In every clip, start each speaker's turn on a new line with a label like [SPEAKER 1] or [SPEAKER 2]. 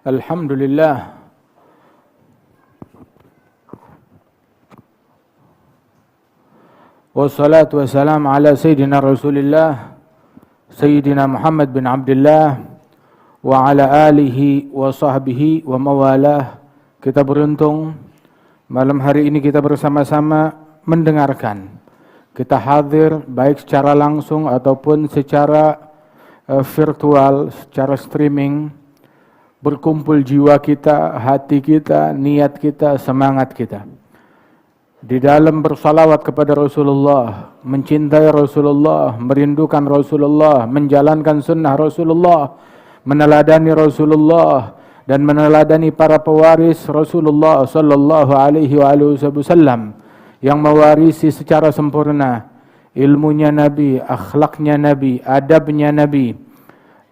[SPEAKER 1] Alhamdulillah. Wassalatu wassalamu ala Sayyidina Rasulillah Sayyidina Muhammad bin Abdullah wa ala alihi wa sahbihi wa mawalah. Kita beruntung malam hari ini kita bersama-sama mendengarkan. Kita hadir baik secara langsung ataupun secara virtual, secara streaming. Berkumpul jiwa kita, hati kita, niat kita, semangat kita di dalam bersalawat kepada Rasulullah, mencintai Rasulullah, merindukan Rasulullah, menjalankan sunnah Rasulullah, meneladani Rasulullah dan meneladani para pewaris Rasulullah sallallahu alaihi wasallam yang mewarisi secara sempurna ilmunya Nabi, akhlaknya Nabi, adabnya Nabi,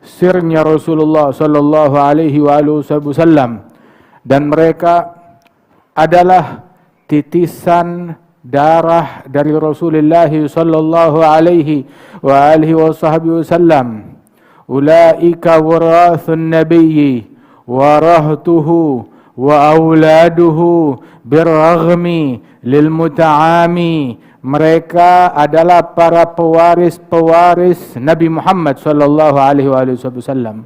[SPEAKER 1] sirnya Rasulullah sallallahu alaihi wasallam, dan mereka adalah titisan darah dari Rasulullah sallallahu alaihi wasallam. Ulaika warathun nabiyyi warahtuhu wa auladuhu birraghmi lil muta'ami. Mereka adalah para pewaris Nabi Muhammad sallallahu alaihi wasallam,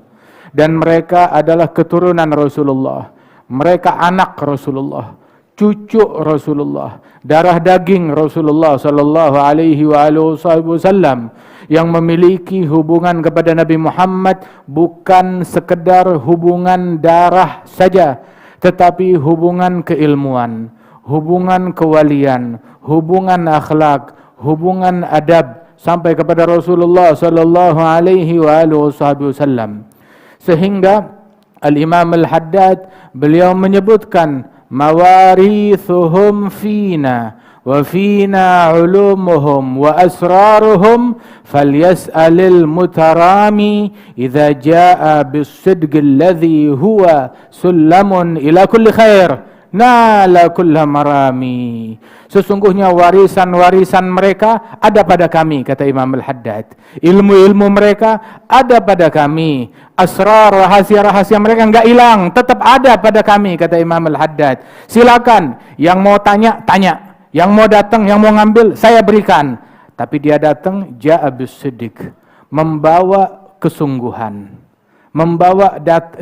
[SPEAKER 1] dan mereka adalah keturunan Rasulullah. Mereka anak Rasulullah, cucu Rasulullah, darah daging Rasulullah sallallahu alaihi wasallam, yang memiliki hubungan kepada Nabi Muhammad bukan sekedar hubungan darah saja, tetapi hubungan keilmuan, hubungan kewalian, hubungan akhlak, hubungan adab sampai kepada Rasulullah sallallahu alaihi wasallam. Sehingga Al-Imam Al-Haddad beliau menyebutkan mawarithuhum fina wa fina ulumuhum wa asraruhum falyas'alil mutarami idza jaa bis-sidqi alladhi huwa sullamun ila kulli khair nala kulla marami. Sesungguhnya warisan-warisan mereka ada pada kami, kata Imam Al-Haddad. Ilmu-ilmu mereka ada pada kami. Asrar, rahasia-rahasia mereka enggak hilang, tetap ada pada kami, kata Imam Al-Haddad. Silakan, yang mau tanya, tanya. Yang mau datang, yang mau ngambil, saya berikan. Tapi dia datang, ja'a bis-sidq, membawa kesungguhan.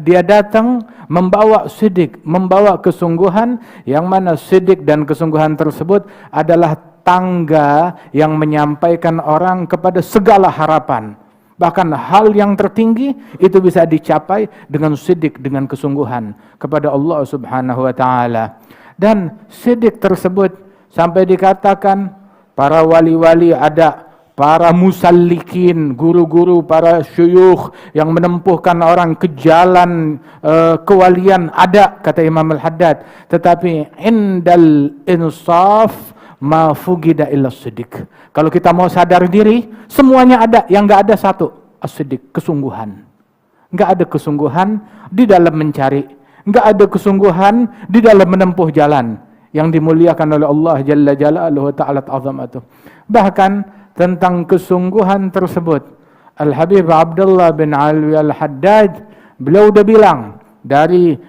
[SPEAKER 1] Dia datang membawa sidik, membawa kesungguhan, yang mana sidik dan kesungguhan tersebut adalah tangga yang menyampaikan orang kepada segala harapan. Bahkan hal yang tertinggi itu bisa dicapai dengan sidik, dengan kesungguhan kepada Allah Subhanahu wa taala. Dan sidik tersebut sampai dikatakan para wali-wali ada, para musallikin, guru-guru, para syuyukh yang menempuhkan orang ke jalan kewalian ada, kata Imam Al-Haddad. Tetapi indal insaf ma fugida illa siddiq. Kalau kita mau sadar diri, semuanya ada, yang enggak ada satu, as-siddiq, kesungguhan. Enggak ada kesungguhan di dalam mencari, enggak ada kesungguhan di dalam menempuh jalan yang dimuliakan oleh Allah Jalla Jalaluhu Ta'ala Azamatuh. Bahkan tentang kesungguhan tersebut, Al-Habib Abdullah bin Alwi Al-Haddad, beliau udah bilang,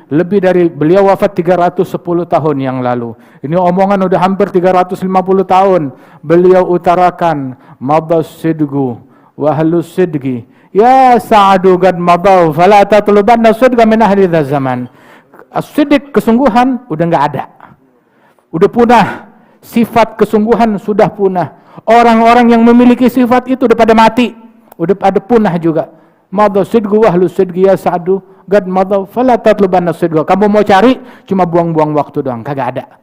[SPEAKER 1] lebih dari beliau wafat 310 tahun yang lalu. Ini omongan udah hampir 350 tahun. Beliau utarakan, madas sidgu wa ahlus sidgi ya sa'adu gad madaw fala tatlubanna sidga min ahli zaman. As-sidq, kesungguhan, udah enggak ada. Udah punah. Sifat kesungguhan sudah punah. Orang-orang yang memiliki sifat itu udah pada mati, udah pada punah juga. Madha sidqu wa ahlus sidqi ya sa'du gad madha fala tatlubanna sidqa. Kamu mau cari cuma buang-buang waktu doang, kagak ada.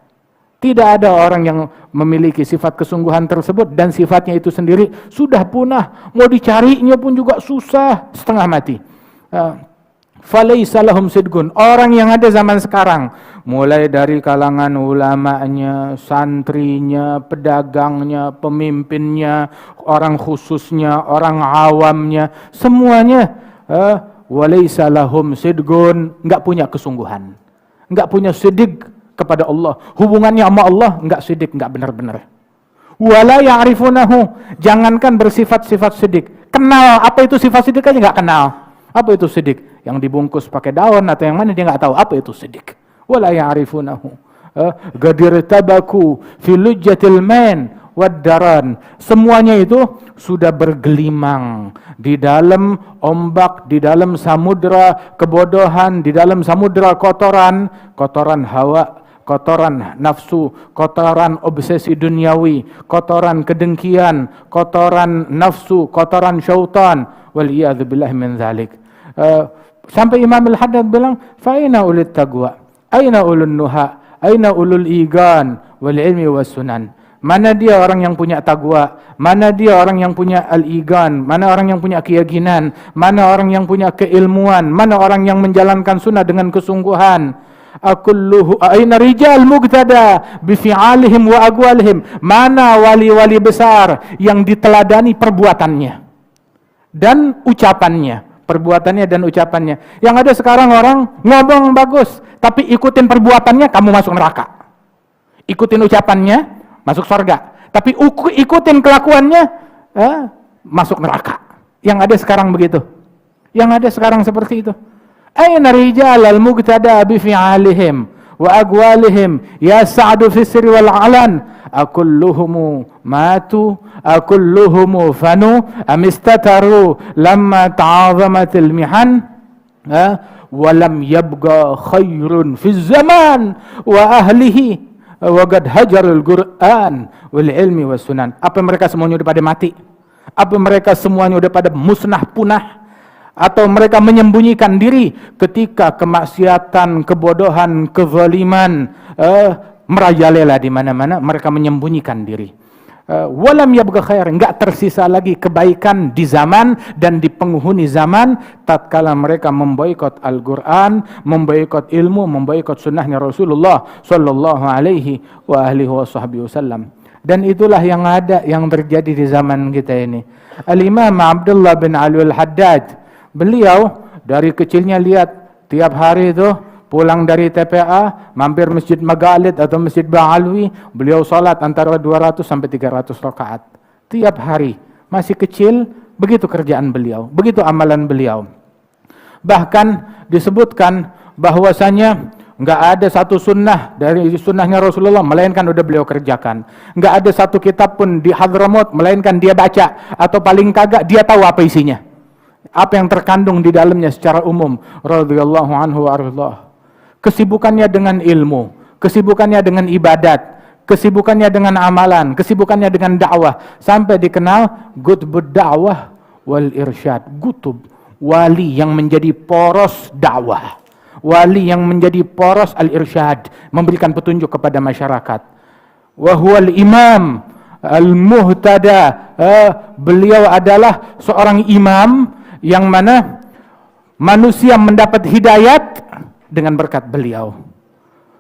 [SPEAKER 1] Tidak ada orang yang memiliki sifat kesungguhan tersebut, dan sifatnya itu sendiri sudah punah. Mau dicarinya pun juga susah, setengah mati. Falaisa lahum sidqun. Orang yang ada zaman sekarang, mulai dari kalangan ulamanya, santrinya, pedagangnya, pemimpinnya, orang khususnya, orang awamnya, semuanya walaisa lahum sidqun, enggak punya kesungguhan, enggak punya sidq kepada Allah. Hubungannya sama Allah enggak sidq, enggak benar-benar. Wala ya'rifunahu, jangankan bersifat-sifat sidq, kenal apa itu sifat sidq aja enggak kenal. Apa itu sidq? yang dibungkus pakai daun atau yang mana dia nggak tahu apa itu siddiq. Wala ya'rifunahu. Gadir tabaku fi lujjatil man wad-daran. Semuanya itu sudah bergelimang di dalam ombak, di dalam samudra kebodohan, di dalam samudra kotoran hawa, kotoran nafsu, kotoran obsesi duniawi, kotoran kedengkian, kotoran nafsu, kotoran syaitan. Waliyadzubillah min dzalik. Sampai Imam Al-Haddad bilang, fa aina ulul taqwa, aina ulul nuha, aina ulul igan wal ilmi was sunan. Mana dia orang yang punya taqwa, mana dia orang yang punya al-igan, mana orang yang punya keyakinan, mana orang yang punya keilmuan, mana orang yang menjalankan sunnah dengan kesungguhan. Akulluhu aina rijal muqtada bi fi'alihim wa aqwalihim. Mana wali-wali besar yang diteladani perbuatannya dan ucapannya, perbuatannya dan ucapannya. Yang ada sekarang orang ngomong bagus, tapi ikutin perbuatannya kamu masuk neraka. Ikutin ucapannya masuk surga, tapi ikutin kelakuannya masuk neraka. Yang ada sekarang begitu. Yang ada sekarang seperti itu. Aina rijal al-muqtada bi fi'alihim wa aqwalihim ya sa'du fi sirri wal 'alan. Akulluhum matu, akulluhum fanu, am istataru lamma ta'azamatil mihan, wa lam yabqa khairun fi zaman wa ahlihi wa qad hajarul Qur'an wal ilmi was sunan. Apa mereka semuanya udah pada mati? Apa mereka semuanya udah pada musnah punah? Atau mereka menyembunyikan diri ketika kemaksiatan, kebodohan, kezaliman merajalela di mana-mana, mereka menyembunyikan diri. Walam yabqa khair, enggak tersisa lagi kebaikan di zaman dan di penghuni zaman tatkala mereka memboikot Al-Qur'an, memboikot ilmu, memboikot sunnahnya Rasulullah sallallahu alaihi wa alihi wasallam. Dan itulah yang ada, yang terjadi di zaman kita ini. Al-Imam Abdullah bin Ali Al-Haddad, beliau dari kecilnya lihat tiap hari itu pulang dari TPA, mampir Masjid Maghalid atau Masjid Ba'alwi, beliau salat antara 200 sampai 300 rakaat. Tiap hari, masih kecil, begitu kerjaan beliau, begitu amalan beliau. Bahkan disebutkan bahwasanya enggak ada satu sunnah dari sunnahnya Rasulullah melainkan udah beliau kerjakan. Enggak ada satu kitab pun di Hadramaut melainkan dia baca, atau paling kagak dia tahu apa isinya. Apa yang terkandung di dalamnya secara umum. Radhiyallahu anhu wa ardhah. Kesibukannya dengan ilmu, kesibukannya dengan ibadat, kesibukannya dengan amalan, kesibukannya dengan dakwah, sampai dikenal Qutbud Da'wah wal Irsyad. Qutb, wali yang menjadi poros dakwah, wali yang menjadi poros al-irsyad, memberikan petunjuk kepada masyarakat. Wa huwal imam al-muhtada, beliau adalah seorang imam yang mana manusia mendapat hidayat dengan berkat beliau.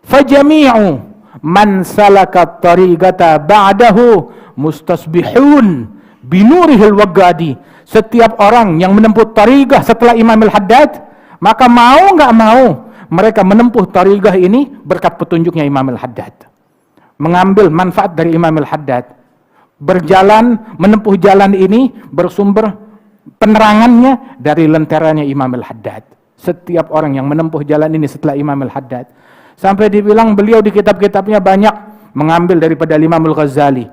[SPEAKER 1] Fajami'u man salaka tariqata ba'dahu mustasbihun binurihil wagadi. Setiap orang yang menempuh tariqah setelah Imam Al-Haddad, maka mau enggak mau mereka menempuh tariqah ini berkat petunjuknya Imam Al-Haddad. Mengambil manfaat dari Imam Al-Haddad. Berjalan, menempuh jalan ini bersumber penerangannya dari lenteranya Imam Al-Haddad. Setiap orang yang menempuh jalan ini setelah Imam Al-Haddad, sampai dibilang beliau di kitab-kitabnya banyak mengambil daripada Imam Al-Ghazali.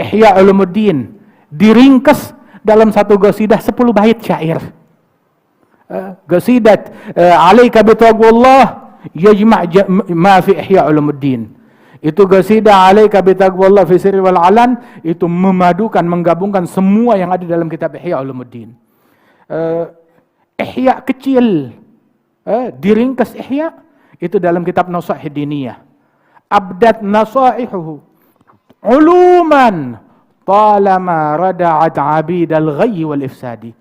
[SPEAKER 1] Ihya Ulumuddin diringkas dalam satu qasidah 10 bait syair. Qasidat alaika bitaqwallah yajma' ma fi Ihya Ulumuddin. Itu qasidah alaika bitaqwallah fi sirri wal alan, itu memadukan, menggabungkan semua yang ada dalam kitab Ihya Ulumuddin. Ihya kecil, diringkas Ihya itu dalam kitab Nasaih Diniyah. Abdat nasaihuhu uluman talama rada'at abidal ghayyi wal ifsadi.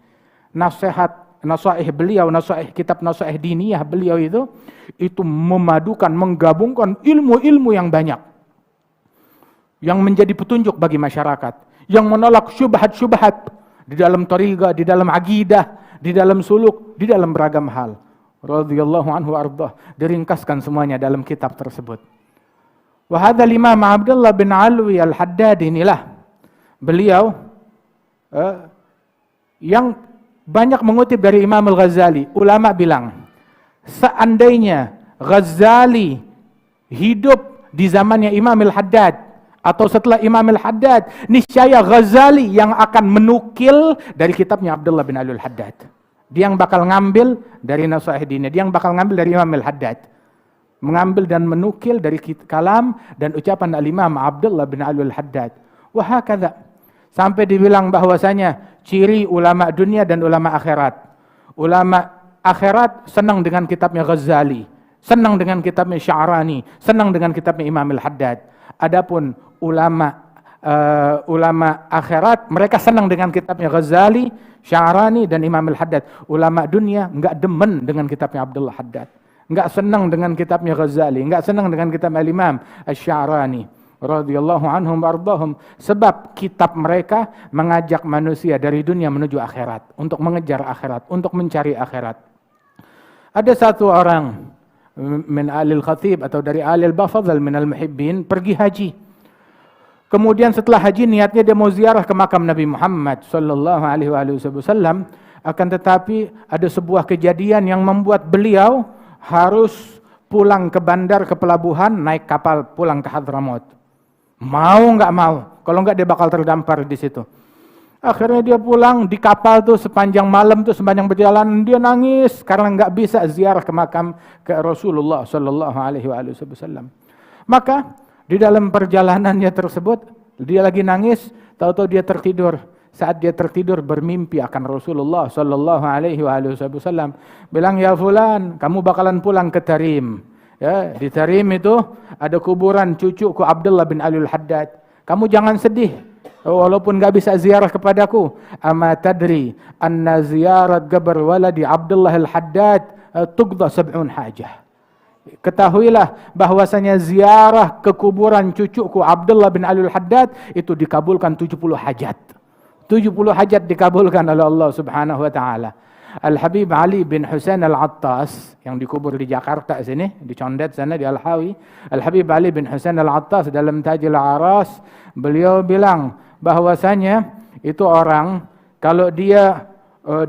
[SPEAKER 1] Nasihat, nasaih beliau, nasaih kitab Nasaih Diniyah beliau itu memadukan, menggabungkan ilmu-ilmu yang banyak yang menjadi petunjuk bagi masyarakat, yang menolak syubhat-syubhat di dalam thariqah, di dalam akidah, di dalam suluk, di dalam beragam hal. Radhiyallahu anhu ardah, diringkaskan semuanya dalam kitab tersebut. Wa hadzal Imam Abdullah bin Alwi Al-Haddad, inilah beliau yang banyak mengutip dari Imam Al-Ghazali. Ulama bilang, seandainya Ghazali hidup di zamannya Imam Al-Haddad atau setelah Imam Al-Haddad, niscaya Ghazali yang akan menukil dari kitabnya Abdullah bin Ali Al-Haddad. Dia yang bakal ngambil dari Nasihat Diniyah, dia yang bakal ngambil dari Imam Al-Haddad. Mengambil dan menukil dari kalam dan ucapan Al-Imam Abdullah bin Ali Al-Haddad. Wahakadha. Sampai dibilang bahwasanya ciri ulama dunia dan ulama akhirat. Ulama akhirat senang dengan kitabnya Ghazali, senang dengan kitabnya Sya'rani, senang dengan kitabnya Imam Al-Haddad. Adapun ulama akhirat, mereka senang dengan kitabnya Ghazali, Sya'rani dan Imam Al-Haddad. Ulama dunia enggak demen dengan kitabnya Abdullah Haddad, enggak senang dengan kitabnya Ghazali, enggak senang dengan kitab Al-Imam Asy-Sya'rani radhiyallahu anhum wardahum, sebab kitab mereka mengajak manusia dari dunia menuju akhirat, untuk mengejar akhirat, untuk mencari akhirat. Ada satu orang min alil khatib atau dari alil bafadhal min al-muhibbin pergi haji. Kemudian setelah haji niatnya dia mau ziarah ke makam Nabi Muhammad sallallahu alaihi wasallam, akan tetapi ada sebuah kejadian yang membuat beliau harus pulang ke bandar, ke pelabuhan, naik kapal pulang ke Hadramaut. Mau nggak mau, kalau nggak dia bakal terdampar di situ. Akhirnya dia pulang di kapal tuh sepanjang malam tuh, sepanjang perjalanan dia nangis karena nggak bisa ziarah ke makam ke Rasulullah sallallahu alaihi wasallam. Maka di dalam perjalanannya tersebut dia lagi nangis, tahu-tahu dia tertidur. Saat dia tertidur bermimpi akan Rasulullah sallallahu alaihi wasallam. Bilang, "Ya fulan, kamu bakalan pulang ke Tarim." Ya, di Tarim itu ada kuburan cucuku Abdullah bin Ali Al-Haddad. Kamu jangan sedih, walaupun gak bisa ziarah kepadaku. Ama tadri anna ziyarat qabr waladi Abdullah Al-Haddad tuqda 70 hajah. Ketahuilah bahwasanya ziarah ke kuburan cucuku Abdullah bin Ali Al-Haddad itu dikabulkan 70 hajat. 70 hajat dikabulkan oleh Allah Subhanahu wa taala. Al-Habib Ali bin Husain Al-Attas yang dikubur di Jakarta sini, di Condet sana, di Al-Hawi. Al-Habib Ali bin Husain Al-Attas dalam Tajil Aras, beliau bilang bahwasanya itu orang kalau dia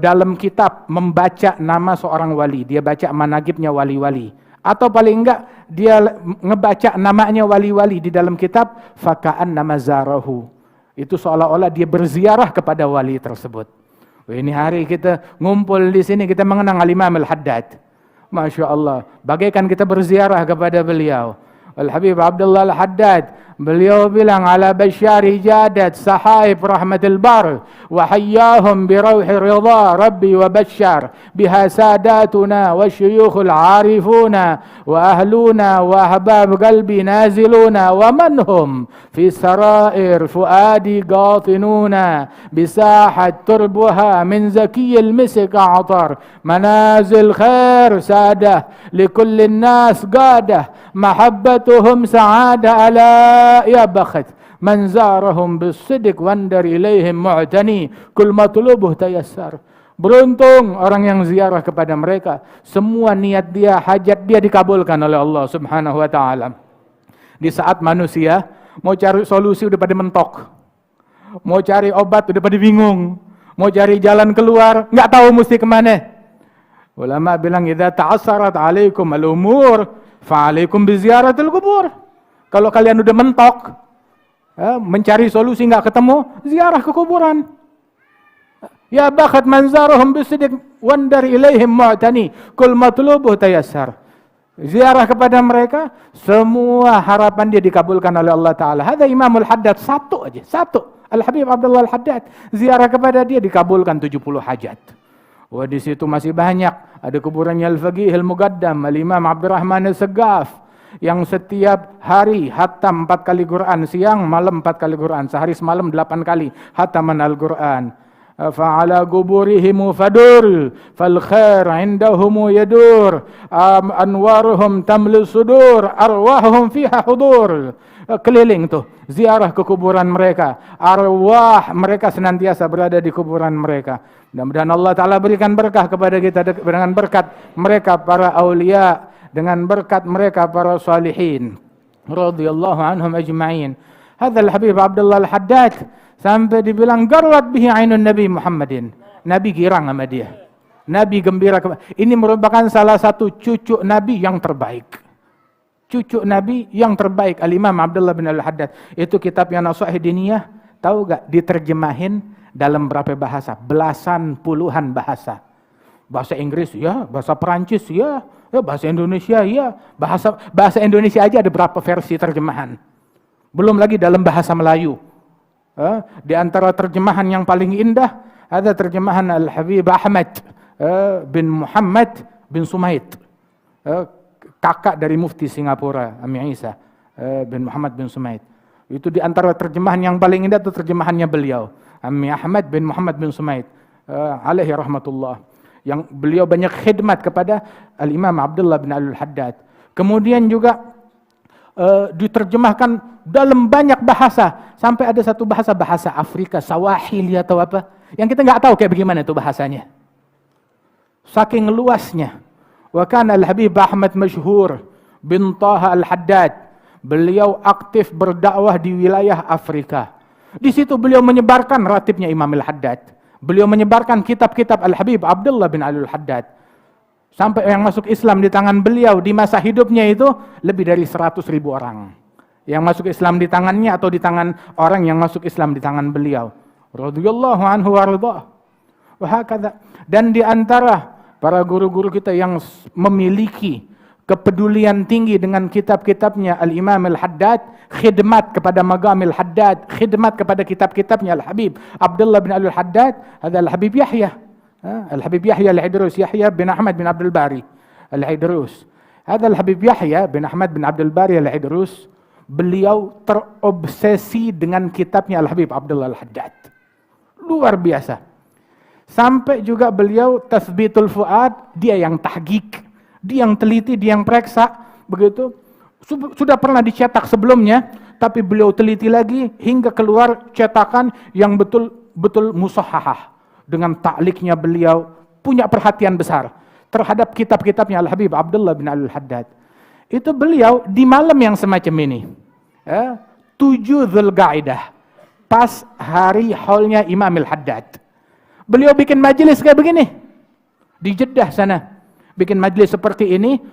[SPEAKER 1] dalam kitab membaca nama seorang wali, dia baca manaqibnya wali-wali, atau paling enggak dia ngebaca namanya wali-wali di dalam kitab, faka'an nama zarahu. Itu seolah-olah dia berziarah kepada wali tersebut. Ini hari kita ngumpul di sini, kita mengenang Al-Imam Al-Haddad. Masya Allah, bagaikan kita berziarah kepada beliau. Al-Habib Abdullah Al-Haddad, beliau bilang, ala basyari jadat sahaib rahmatil bar, wa hayyahum birawhi ridha rabbi wa basyar, biha sadatuna wa syuyukhul arifuna, wa ahluna wa ahbab qalbi naziluna, wa manhum fi sarair fuadi qatinuna, bisahat turbuha min zakiyil misik a'tar, manazil khair sadah, likullin nas qadah, mahabbatuhum sa'ada ala ya bakhat man zarahum bisidq wandar ilaihim mu'tani kul matlubuh tayassar. Beruntung orang yang ziarah kepada mereka, semua niat dia, hajat dia dikabulkan oleh Allah Subhanahu wa taala. Di saat manusia mau cari solusi udah pada mentok, mau cari obat udah pada bingung, mau cari jalan keluar nggak tahu mesti kemana. Ulama bilang, idza ta'assarat 'alaikum al-umur fa'alaikum biziaratil kubur. Kalau kalian udah mentok, mencari solusi nggak ketemu, ziarah ke kuburan. Ya bakhat manzarahum bisidq wandar ilaihim mu'tani kul matlubuh tayassar. Ziarah kepada mereka, semua harapan dia dikabulkan oleh Allah Ta'ala. Hadza Imamul Haddad, satu aja, satu. Al-Habib Abdullah Al-Haddad, ziarah kepada dia dikabulkan 70 hajat. Wah, di situ masih banyak. Ada kuburannya Al-Faqih Al-Muqaddam, Al-Imam Abdurrahman Al-Saggaf, yang setiap hari hatam 4 kali Quran, siang malam 4 kali Quran, sehari semalam 8 kali hataman Al-Quran. Fa'ala quburihim fadur fal khair indahum yadur anwaruhum tamli sudur arwahum fiha hudur. Keliling tuh, ziarah ke kuburan mereka, arwah mereka senantiasa berada di kuburan mereka. Mudah-mudahan Allah Ta'ala berikan berkah kepada kita dengan berkat mereka para aulia, dengan berkat mereka para salihin radhiyallahu anhum ajma'in. Hadzal Habib Abdullah Al-Haddad sampai dibilang garrat bihi ainun Nabi Muhammadin. Nabi girang sama dia. Nabi gembira. Ini merupakan salah satu cucu Nabi yang terbaik. Cucu Nabi yang terbaik, Al-Imam Abdullah bin Al-Haddad. Itu kitabnya Nasihat Diniyah, tahu gak diterjemahin dalam berapa bahasa? Belasan puluhan bahasa. Bahasa Inggris ya, bahasa Perancis ya, bahasa Indonesia ya. Bahasa Indonesia aja ada berapa versi terjemahan. Belum lagi dalam bahasa Melayu. Di antara terjemahan yang paling indah ada terjemahan Al-Habib Ahmad bin Muhammad bin Sumaid, kakak dari mufti Singapura, Ami Isa bin Muhammad bin Sumaid. Itu di antara terjemahan yang paling indah itu terjemahannya beliau, Ami Ahmad bin Muhammad bin Sumaid, alaihi rahmatullah. Yang beliau banyak khidmat kepada Al-Imam Abdullah bin Al-Haddad. Kemudian juga diterjemahkan dalam banyak bahasa, sampai ada satu bahasa Afrika, Sawahili atau apa, yang kita nggak tahu kayak bagaimana itu bahasanya. Saking luasnya. Wa kana Al-Habib Ahmad Masyhur bin Taha Al-Haddad. Beliau aktif berdakwah di wilayah Afrika. Di situ beliau menyebarkan ratibnya Imam Al-Haddad. Beliau menyebarkan kitab-kitab Al-Habib Abdullah bin Al-Haddad. Sampai yang masuk Islam di tangan beliau di masa hidupnya itu lebih dari 100.000 orang. Yang masuk Islam di tangannya atau di tangan orang yang masuk Islam di tangan beliau. Radhiyallahu anhu warḍah. Wa hakadha. Dan di antara para guru-guru kita yang memiliki kepedulian tinggi dengan kitab-kitabnya Al-Imam Al-Haddad, khidmat kepada Magamil Haddad, khidmat kepada kitab-kitabnya Al-Habib Abdullah bin Al-Haddad, ada Al-Habib Yahya. Al-Habib Yahya Al-Idrus, Yahya bin Ahmad bin Abdul Bari Al-Idrus. Ada Al-Habib Yahya bin Ahmad bin Abdul Bari Al-Idrus, beliau terobsesi dengan kitabnya Al-Habib Abdullah Al-Haddad. Luar biasa. Sampai juga beliau Tathbitul Fuad, dia yang tahqiq, dia yang teliti, dia yang periksa, begitu. Sudah pernah dicetak sebelumnya, tapi beliau teliti lagi hingga keluar cetakan yang betul-betul musahhahah. Dengan ta'liqnya beliau punya perhatian besar terhadap kitab-kitabnya Al-Habib Abdullah bin Al-Haddad. Itu beliau di malam yang semacam ini, 7 Dzulqa'dah, pas hari haulnya Imam Al-Haddad. Beliau bikin majelis kayak begini di Jeddah sana. Bikin majelis seperti ini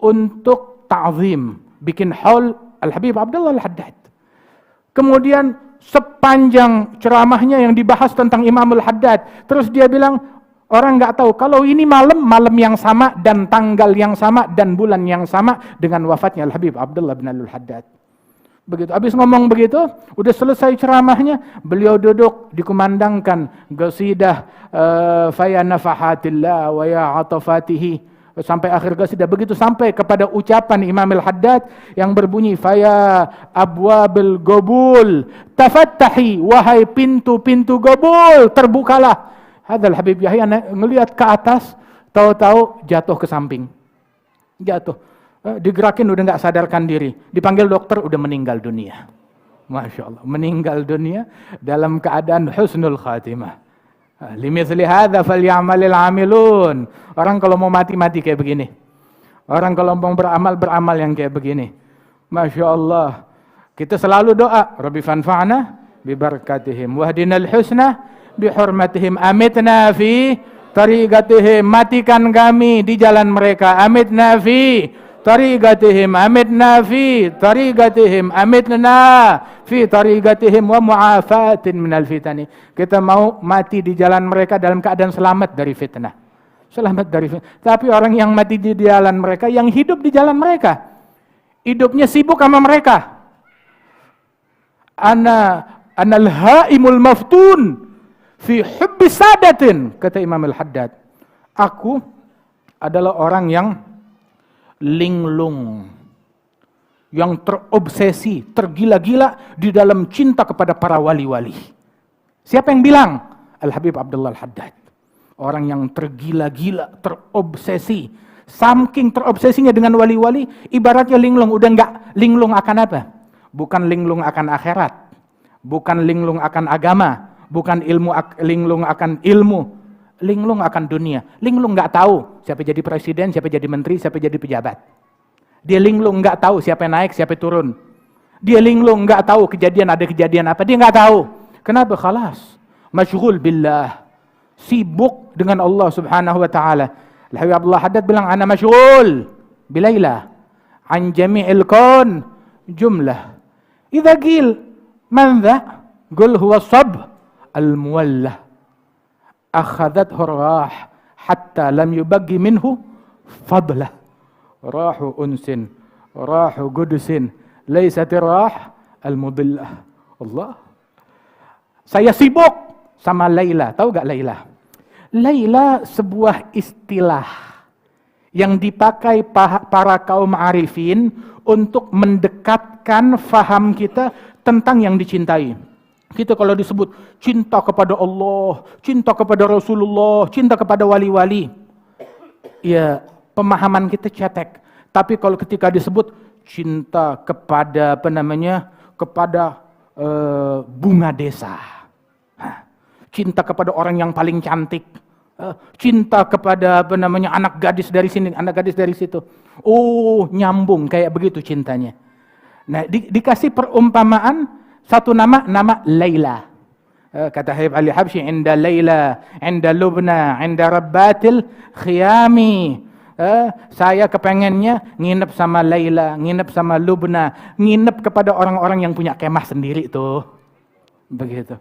[SPEAKER 1] untuk ta'zim, bikin haul Al-Habib Abdullah Al-Haddad. Kemudian sepanjang ceramahnya yang dibahas tentang Imam Al-Haddad, terus dia bilang orang nggak tahu kalau ini malam yang sama dan tanggal yang sama dan bulan yang sama dengan wafatnya Al-Habib Abdullah bin Al-Haddad. Begitu, habis ngomong begitu, udah selesai ceramahnya, beliau duduk dikumandangkan qasidah faya nafahatillah wa ya atafatihi sampai akhir qasidah. Begitu sampai kepada ucapan Imam Al-Haddad yang berbunyi faya abwabil gobul tafattahi, wahai pintu-pintu gobul terbukalah. Hadzal Habib Yahya ngelihat ke atas, tahu-tahu jatuh ke samping. Jatuh. Digerakin udah nggak sadarkan diri, dipanggil dokter udah meninggal dunia. Masya Allah, meninggal dunia dalam keadaan husnul khatimah. Limithli hadza falyamalil amilun. Orang kalau mau mati kayak begini. Orang kalau mau beramal yang kayak begini. Masya Allah. Kita selalu doa, Rabbi fanfa'na bibarakatihim wahdinal husna bihurmatihim amitna fi tariqatihim. Matikan kami di jalan mereka. Amitna fi tariqatihim amitna fi tariqatihim amitna fi tariqatihim wa mu'afatin minal fitani. Kita mau mati di jalan mereka dalam keadaan selamat dari fitnah. Selamat dari fitnah. Tapi orang yang mati di jalan mereka, yang hidup di jalan mereka, hidupnya sibuk sama mereka. Anal haimul maftun fi hubbi sadatin, kata Imam Al-Haddad. Aku adalah orang yang linglung, yang terobsesi, tergila-gila di dalam cinta kepada para wali-wali. Siapa yang bilang? Al-Habib Abdullah Al-Haddad. Orang yang tergila-gila, terobsesi. Saking terobsesinya dengan wali-wali, ibaratnya linglung. Udah enggak linglung akan apa? Bukan linglung akan akhirat, bukan linglung akan agama, bukan linglung akan ilmu, linglung akan dunia. Linglung nggak tahu siapa jadi presiden, siapa jadi menteri, siapa jadi pejabat. Dia linglung nggak tahu siapa yang naik, siapa yang turun. Dia linglung nggak tahu ada kejadian apa, dia nggak tahu. Kenapa? Khalas, masyghul billah. sibuk dengan Allah Subhanahu wa taala. Al-Habib Abdullah Haddad bilang ana masyghul bilaila an jami'il kaun jumlah. Idza qil man dha? Qul huwa sab al-muwallah. Akhadhathu ar-rah hatta lam yubaqi minhu fadlah. Rahu unsin, rahu qudusin, laysat ar-rah al-mudillah. Allah. Saya sibuk sama Laila. Tahu gak Laila? Laila sebuah istilah yang dipakai para kaum arifin untuk mendekatkan faham kita tentang yang dicintai. Kita kalau disebut cinta kepada Allah, cinta kepada Rasulullah, cinta kepada wali-wali, ya pemahaman kita cetek. Tapi kalau ketika disebut cinta kepada kepada bunga desa, cinta kepada orang yang paling cantik, cinta kepada anak gadis dari sini, anak gadis dari situ. Oh, nyambung kayak begitu cintanya. Nah, dikasih perumpamaan satu nama Laila. Kata Habib Ali Habsyi, inda Laila, inda Lubna, inda Rabbatil Khiyami. Saya kepengennya nginep sama Laila, nginep sama Lubna, nginep kepada orang-orang yang punya kemah sendiri tuh. Begitu.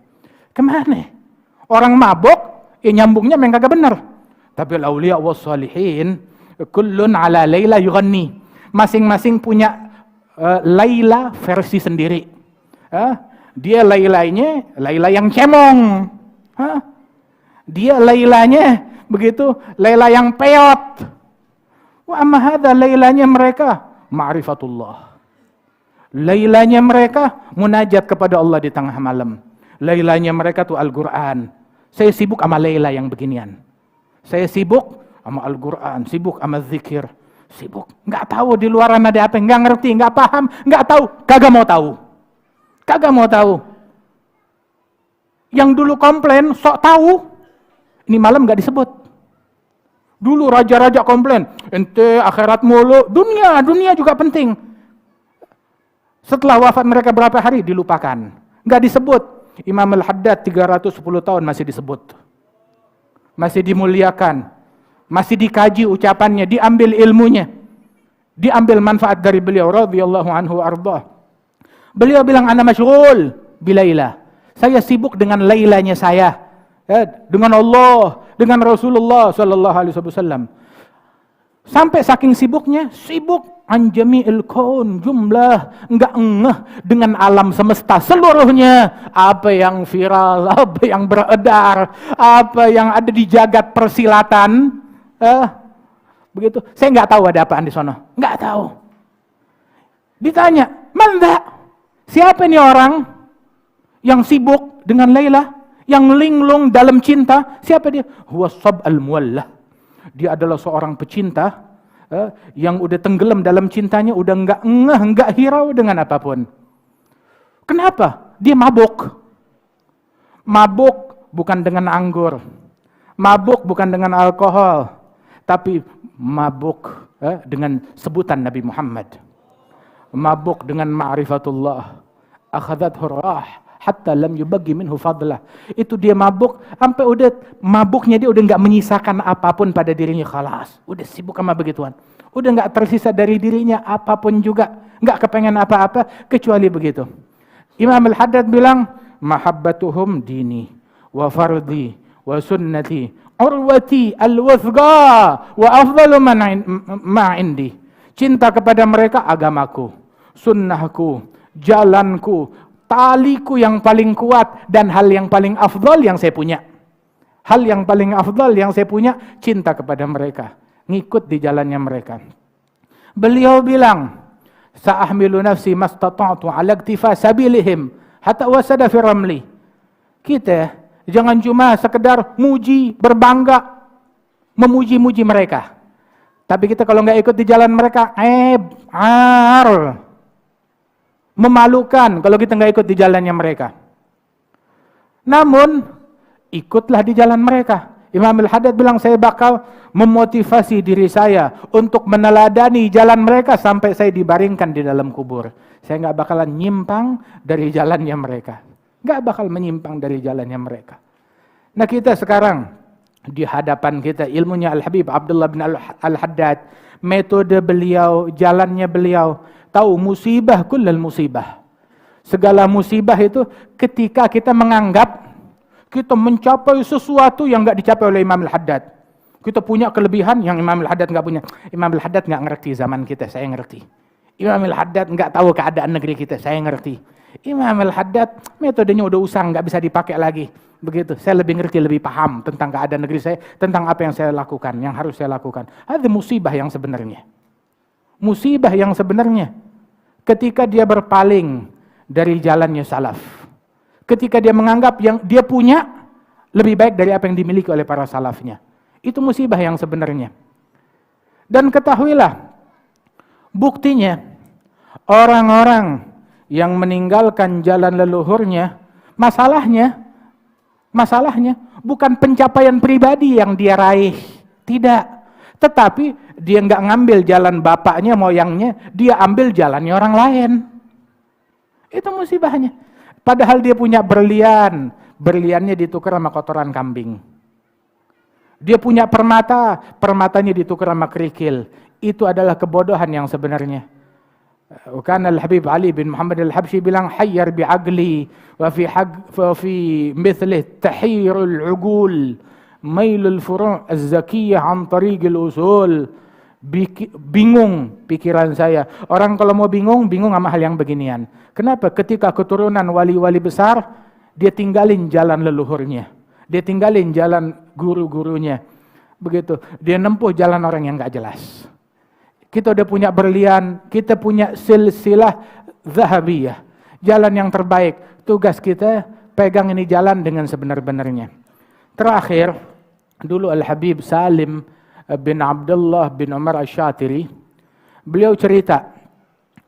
[SPEAKER 1] Kemana? Orang mabuk, nyambungnya memang kagak benar. Tapi al-auliya was salihin kullun ala Laila yughanni. Masing-masing punya Laila versi sendiri. Dia Laila yang cemong. Dia Lailanya begitu, Laila yang peot. Wa amma hadza Lailanya mereka ma'rifatullah. Lailanya mereka munajat kepada Allah di tengah malam. Lailanya mereka tuh Al-Quran. Saya sibuk sama Laila yang beginian. Saya sibuk sama Al-Quran, sibuk sama zikir, sibuk. Nggak tahu di luaran ada apa, nggak ngerti, nggak paham, nggak tahu, kagak mau tahu. Kagak mau tahu. Yang dulu komplain, sok tahu, ini malam nggak disebut. Dulu raja-raja komplain, ente akhirat mulu, dunia juga penting. Setelah wafat mereka berapa hari dilupakan, nggak disebut. Imam Al-Haddad 310 tahun masih disebut. Masih dimuliakan. Masih dikaji ucapannya, diambil ilmunya. Diambil manfaat dari beliau radhiyallahu anhu arda. Beliau bilang ana masyghul bilaila. Saya sibuk dengan lailanya saya. Dengan Allah, dengan Rasulullah sallallahu alaihi wasallam. Sampai saking sibuknya, sibuk an jami'il kaun jumlah, enggak ngeh dengan alam semesta seluruhnya, apa yang viral, apa yang beredar, apa yang ada di jagat persilatan, begitu. Saya enggak tahu ada apaan di sono, enggak tahu. Ditanya, "Manda?" Siapa ini orang yang sibuk dengan Laila, yang linglung dalam cinta? Siapa dia? Huwa sab al-muwallah. Dia adalah seorang pecinta yang udah tenggelam dalam cintanya, udah enggak ngeh, enggak hirau dengan apapun. Kenapa? Dia mabuk. Mabuk bukan dengan anggur. Mabuk bukan dengan alkohol. Tapi mabuk dengan sebutan Nabi Muhammad. Mabuk dengan ma'rifatullah. Akhadhathu rah hatta lam yubaqi minhu fadlah. Itu dia mabuk sampai udah mabuknya dia udah enggak menyisakan apapun pada dirinya, khalas. Udah sibuk sama begituan. Udah enggak tersisa dari dirinya apapun juga, enggak kepengen apa-apa kecuali begitu. Imam Al-Haddad bilang, mahabbatuhum dini wa fardhi wa sunnati urwati al-wathqa wa afdalu ma indi. Cinta kepada mereka agamaku, sunnahku, jalanku, taliku yang paling kuat, dan hal yang paling afdal yang saya punya. Hal yang paling afdal yang saya punya, cinta kepada mereka, ngikut di jalannya mereka. Beliau bilang, sa'ahmilu nafsi mastata'tu ala iktifa sabilihim hatta wasada fi ramli. Kita jangan cuma sekedar muji, berbangga, memuji-muji mereka. Tapi kita kalau nggak ikut di jalan mereka, memalukan kalau kita nggak ikut di jalannya mereka. Namun, ikutlah di jalan mereka. Imam Al-Haddad bilang, saya bakal memotivasi diri saya untuk meneladani jalan mereka sampai saya dibaringkan di dalam kubur. Saya nggak bakalan nyimpang dari jalannya mereka. Nggak bakal menyimpang dari jalannya mereka. Nah, kita sekarang di hadapan kita ilmunya Al-Habib Abdullah bin Al-Haddad, metode beliau, jalannya beliau. Tahu musibah kullal musibah. Segala musibah itu ketika kita menganggap kita mencapai sesuatu yang enggak dicapai oleh Imam Al-Haddad. Kita punya kelebihan yang Imam Al-Haddad enggak punya. Imam Al-Haddad enggak ngerti zaman kita, saya ngerti. Imam Al-Haddad enggak tahu keadaan negeri kita, saya ngerti. Imam Al-Haddad metodenya udah usang, enggak bisa dipakai lagi. Begitu, saya lebih ngerti, lebih paham tentang keadaan negeri saya, tentang apa yang saya lakukan, yang harus saya lakukan. Ada musibah yang sebenarnya. Musibah yang sebenarnya ketika dia berpaling dari jalannya salaf. Ketika dia menganggap yang dia punya lebih baik dari apa yang dimiliki oleh para salafnya. Itu musibah yang sebenarnya. Dan ketahuilah, buktinya orang-orang yang meninggalkan jalan leluhurnya, masalahnya bukan pencapaian pribadi yang dia raih, tidak. Tetapi dia nggak ngambil jalan bapaknya, moyangnya, dia ambil jalannya orang lain. Itu musibahnya. Padahal dia punya berlian, berliannya ditukar sama kotoran kambing. Dia punya permata, permatanya ditukar sama kerikil. Itu adalah kebodohan yang sebenarnya. Karena Al-Habib Ali bin Muhammad Al-Habsyi bilang hayyar bi'aqli wa fi mithlih tahirul uqul mailul furu' az-zakiyah an tariqil usul. Bingung pikiran saya. Orang kalau mau bingung sama hal yang beginian. Kenapa? Ketika keturunan wali-wali besar, dia tinggalin jalan leluhurnya. Dia tinggalin jalan guru-gurunya. Begitu. Dia nempuh jalan orang yang enggak jelas. Kita udah punya berlian, kita punya silsilah zahabiyah. Jalan yang terbaik. Tugas kita pegang ini jalan dengan sebenar-benarnya. Terakhir, dulu Al-Habib Salim bin Abdullah bin Umar Asy-Syatiri, beliau cerita,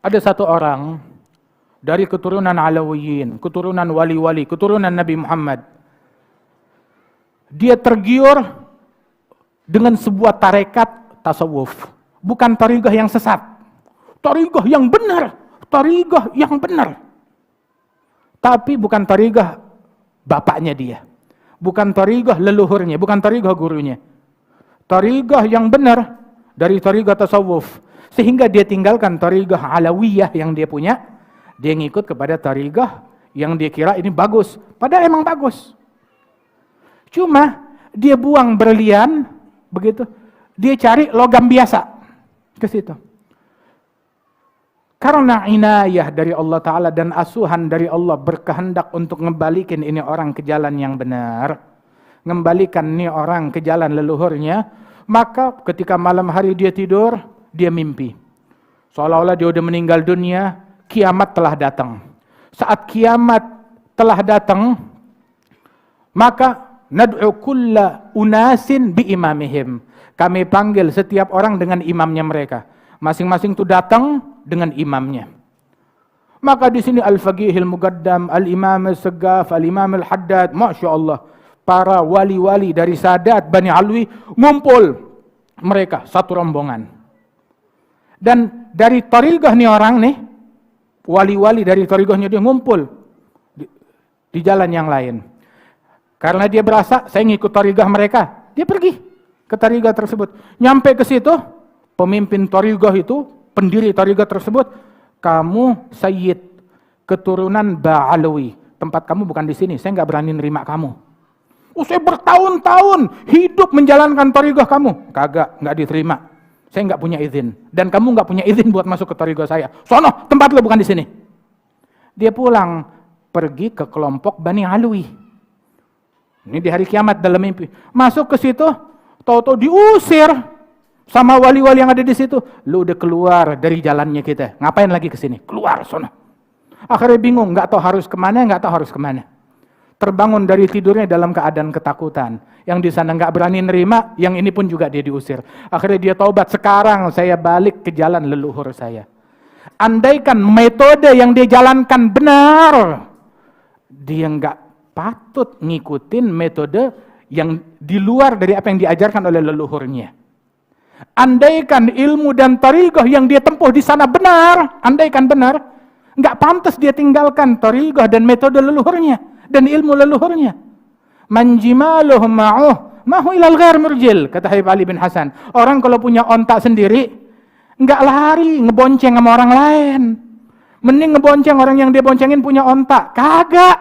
[SPEAKER 1] ada satu orang dari keturunan Alawiyin, keturunan wali-wali, keturunan Nabi Muhammad. Dia tergiur dengan sebuah tarekat tasawuf. Bukan tariqah yang sesat, tariqah yang benar, tariqah yang benar. Tapi bukan tariqah bapaknya dia, bukan tariqah leluhurnya, bukan tariqah gurunya. Tariqah yang benar dari tariqah tasawuf. Sehingga dia tinggalkan tariqah alawiyah yang dia punya, dia ngikut kepada tariqah yang dia kira ini bagus, padahal emang bagus. Cuma dia buang berlian, begitu, dia cari logam biasa ke situ. Karena inayah dari Allah Ta'ala dan asuhan dari Allah berkehendak untuk ngembalikan ini orang ke jalan yang benar, ngembalikan ini orang ke jalan leluhurnya, maka ketika malam hari dia tidur, dia mimpi. Seolah-olah dia udah meninggal dunia, kiamat telah datang. Saat kiamat telah datang, maka nad'u kulla unasin bi imamihim. Kami panggil setiap orang dengan imamnya mereka. Masing-masing itu datang dengan imamnya. Maka di sini Al-Faqihil Muqaddam, Al-Imam Al-Saggaf, Al-Imam Al-Haddad, Masya Allah, para wali-wali dari Sadat Bani Alwi ngumpul mereka satu rombongan. Dan dari tariqah nih orang nih, wali-wali dari tariqahnya dia ngumpul di jalan yang lain. Karena dia berasa saya ngikut tariqah mereka, dia pergi ke tariqah tersebut. Nyampe ke situ, pemimpin tariqah itu, pendiri tariqah tersebut, kamu sayyid, keturunan Ba'alawi. Tempat kamu bukan di sini, saya nggak berani nerima kamu. Saya bertahun-tahun hidup menjalankan tariqah kamu. Kagak, nggak diterima. Saya nggak punya izin. Dan kamu nggak punya izin buat masuk ke tariqah saya. Sono, tempat lo bukan di sini. Dia pulang, pergi ke kelompok Bani Alwi. Ini di hari kiamat dalam mimpi. Masuk ke situ, tahu-tahu diusir sama wali-wali yang ada di situ. Lu udah keluar dari jalannya kita. Ngapain lagi ke sini? Keluar sono. Akhirnya bingung, nggak tahu harus kemana. Terbangun dari tidurnya dalam keadaan ketakutan. Yang di sana nggak berani nerima, yang ini pun juga dia diusir. Akhirnya dia taubat, sekarang saya balik ke jalan leluhur saya. Andaikan metode yang dia jalankan benar, dia nggak patut ngikutin metode yang di luar dari apa yang diajarkan oleh leluhurnya. Andaikan ilmu dan tariqah yang dia tempuh di sana benar, andaikan benar, nggak pantas dia tinggalkan tariqah dan metode leluhurnya dan ilmu leluhurnya. Man jimaluhum ma'uh Mahu ilal ghair murjil, kata Habib Ali bin Hasan. Orang kalau punya ontak sendiri, enggak lari ngebonceng sama orang lain. Mending ngebonceng orang yang dia boncengin punya ontak. Kagak.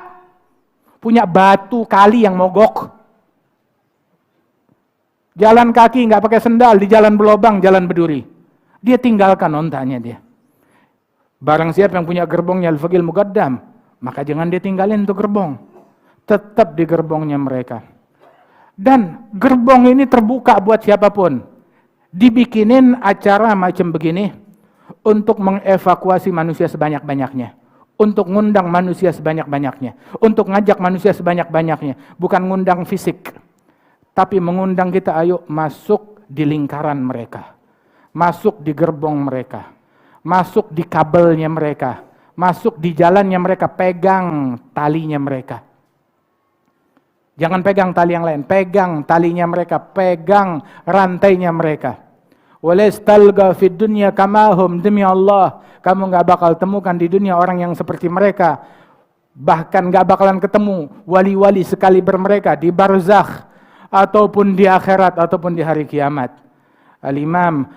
[SPEAKER 1] Punya batu kali yang mogok. Jalan kaki enggak pakai sendal di jalan berlobang, jalan berduri. Dia tinggalkan ontaknya dia. Barang siapa yang punya gerbongnya al-faqil muqaddam, maka jangan dia tinggalin tuh gerbong. Tetap di gerbongnya mereka. Dan gerbong ini terbuka buat siapapun. Dibikinin acara macam begini untuk mengevakuasi manusia sebanyak-banyaknya. Untuk ngundang manusia sebanyak-banyaknya. Untuk ngajak manusia sebanyak-banyaknya. Bukan ngundang fisik. Tapi mengundang kita, ayo masuk di lingkaran mereka. Masuk di gerbong mereka. Masuk di kabelnya mereka. Masuk di jalannya mereka. Pegang talinya mereka. Jangan pegang tali yang lain, pegang talinya mereka, pegang rantainya mereka. Walastalga fid dunya kamahum, demi Allah, kamu enggak bakal temukan di dunia orang yang seperti mereka. Bahkan enggak bakalan ketemu wali-wali sekaliber mereka di barzakh ataupun di akhirat ataupun di hari kiamat. Al-Imam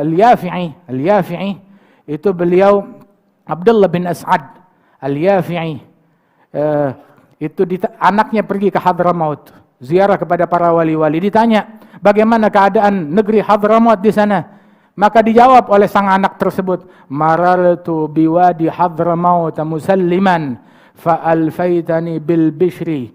[SPEAKER 1] Al-Yafi'i itu beliau Abdullah bin As'ad Al-Yafi'i itu anaknya pergi ke Hadramaut, ziarah kepada para wali-wali. Ditanya, bagaimana keadaan negeri Hadramaut di sana? Maka dijawab oleh sang anak tersebut, marartu biwadi Hadramaut musalliman fa'alfaitani bil bishri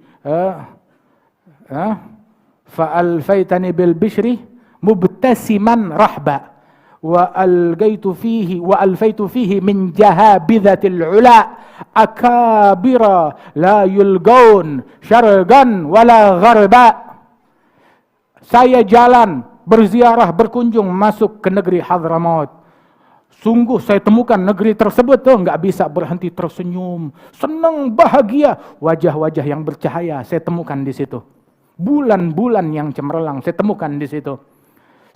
[SPEAKER 1] fa'alfaitani bil bishri mubtasiman rahba wa algaitu fihi min jahabidhatil ula akabira la yulgaun syargan wala gharba. Saya jalan berziarah berkunjung masuk ke negeri Hadramaut. Sungguh saya temukan negeri tersebut tuh enggak bisa berhenti tersenyum, senang, bahagia, wajah-wajah yang bercahaya saya temukan di situ. Bulan-bulan yang cemerlang saya temukan di situ.